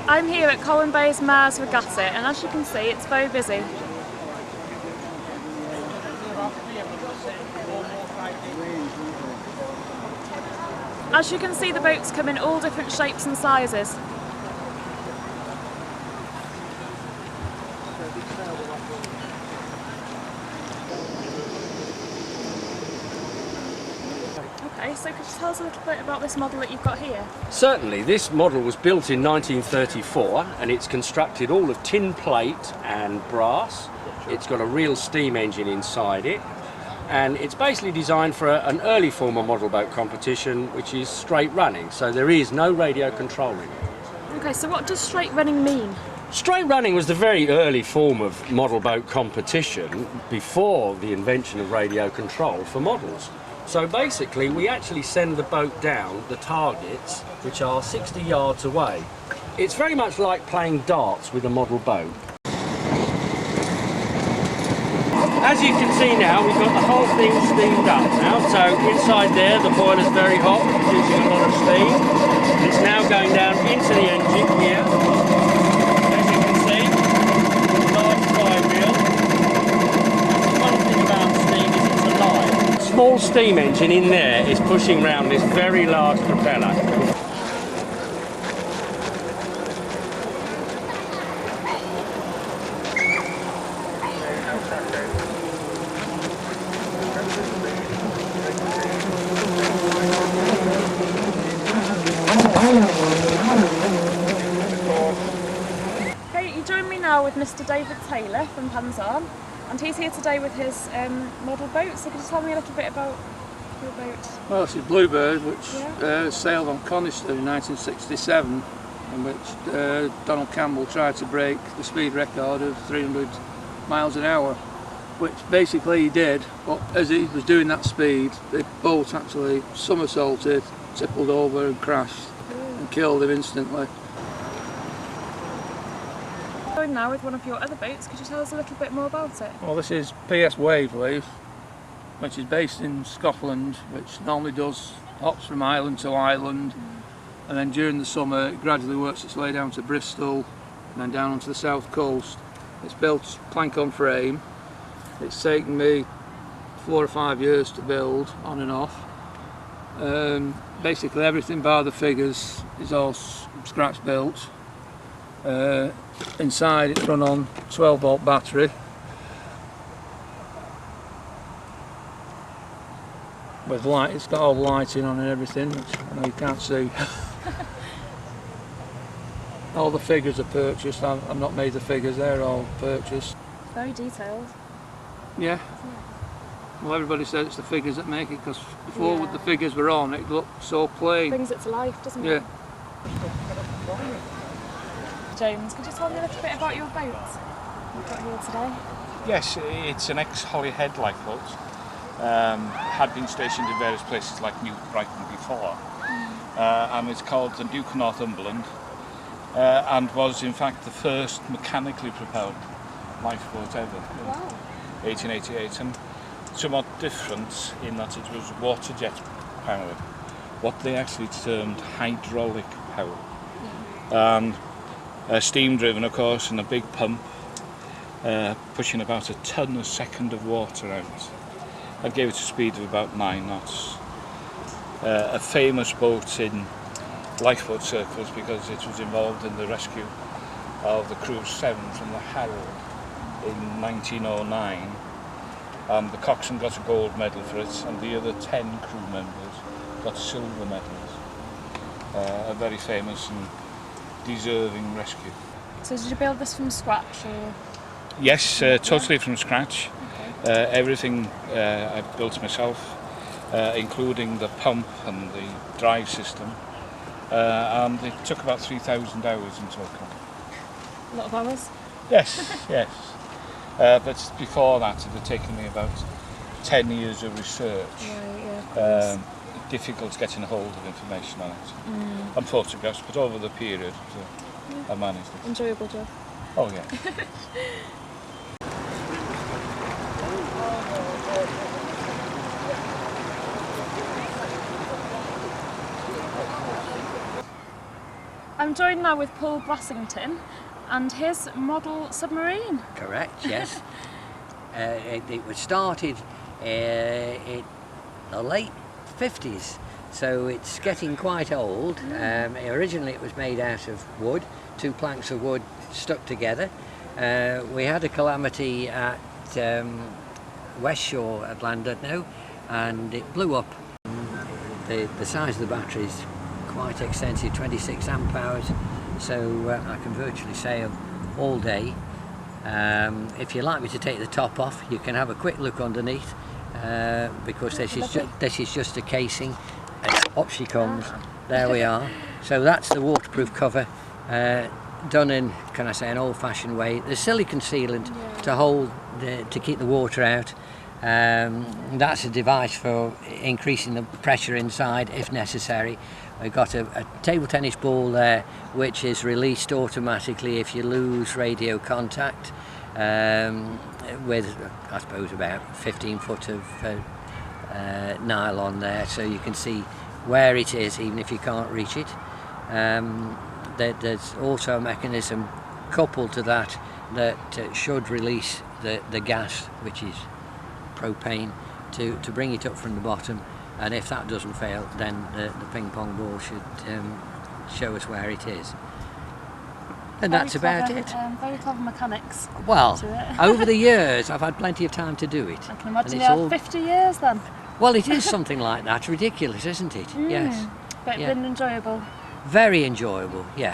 I'm here at Colwyn Bay's Mars Regatta, and as you can see, it's very busy. As you can see, the boats come in all different shapes and sizes. Okay, so could you tell us a little bit about this model that you've got here? Certainly, this model was built in 1934 and it's constructed all of tin plate and brass. It's got a real steam engine inside it, and it's basically designed for an early form of model boat competition, which is straight running, so there is no radio control in it. Okay, so what does straight running mean? Straight running was the very early form of model boat competition before the invention of radio control for models. So basically we actually send the boat down the targets, which are 60 yards away. It's very much like playing darts with a model boat. As you can see now, we've got the whole thing steamed up now. So inside there, the boiler's very hot, producing a lot of steam. It's now going down into the engine here. As you can see, large flywheel. That's the one thing about steam is it's alive. The small steam engine in there is pushing round this very large propeller. Okay, you join me now with Mr. David Taylor from Panzan, and he's here today with his model boat. So could you tell me a little bit about your boat? Well, it's a Bluebird, which sailed on Coniston in 1967, in which Donald Campbell tried to break the speed record of 300 miles an hour, which basically he did, but as he was doing that speed, the boat actually somersaulted, tippled over and crashed and killed him instantly. Going now with one of your other boats, could you tell us a little bit more about it? Well, this is PS Waverley, which is based in Scotland, which normally does hops from island to island, and then during the summer it gradually works its way down to Bristol and then down onto the south coast. It's built plank on frame. It's taken me 4 or 5 years to build, on and off. Basically everything bar the figures is all scratch built. Inside it's run on 12-volt battery with light. It's got all the lighting on and everything, which I know you can't see. All the figures are purchased. I've not made the figures, they're all purchased. Very detailed. Yeah. Well, everybody says it's the figures that make it, because before the figures were on, it looked so plain. Brings it to life, doesn't it? Yeah. James, could you tell me a little bit about your boat you've got here today? Yes, it's an ex-Holyhead lifeboat. Had been stationed in various places like New Brighton before, and it's called the Duke of Northumberland, and was in fact the first mechanically propelled lifeboat ever in 1888, and somewhat different in that it was water jet powered, what they actually termed hydraulic power, and steam driven of course, and a big pump pushing about a ton a second of water out. That gave it a speed of about 9 knots. A famous boat in lifeboat circles because it was involved in the rescue of the Cruise 7 from the Harold in 1909, and the coxswain got a gold medal for it, and the other 10 crew members got silver medals. A very famous and deserving rescue. So did you build this from scratch, or? Yes, totally from scratch. Okay. Everything I've built myself, including the pump and the drive system, and it took about 3,000 hours in total. A lot of hours? Yes, yes. But before that it had taken me about 10 years of research. Right, yeah, difficult getting a hold of information on it. And photographs, but over the period I managed it. Enjoyable job. Oh yeah. I'm joined now with Paul Brassington and his model submarine. Correct, yes. It was started in the late 50s, so it's getting quite old. Originally it was made out of wood, 2 planks of wood stuck together. We had a calamity at West Shore at Llandudno, and it blew up. The size of the battery is quite extensive, 26 amp hours, so I can virtually sail all day. If you'd like me to take the top off, you can have a quick look underneath, because this is just a casing. Up she comes. There we are. So that's the waterproof cover, done in, can I say, an old-fashioned way. There's silicone sealant to hold to keep the water out. That's a device for increasing the pressure inside if necessary. We've got a table tennis ball there, which is released automatically if you lose radio contact, with, I suppose, about 15 foot of nylon there, so you can see where it is even if you can't reach it. There's also a mechanism coupled to that should release the gas, which is propane, to bring it up from the bottom, and if that doesn't fail, then the ping pong ball should show us where it is. And that's about it. Very clever mechanics. Well, over the years I've had plenty of time to do it. I can imagine you had 50 years then. Well, it is something like that. Ridiculous, isn't it? Yes. But it's been enjoyable. Very enjoyable, yeah.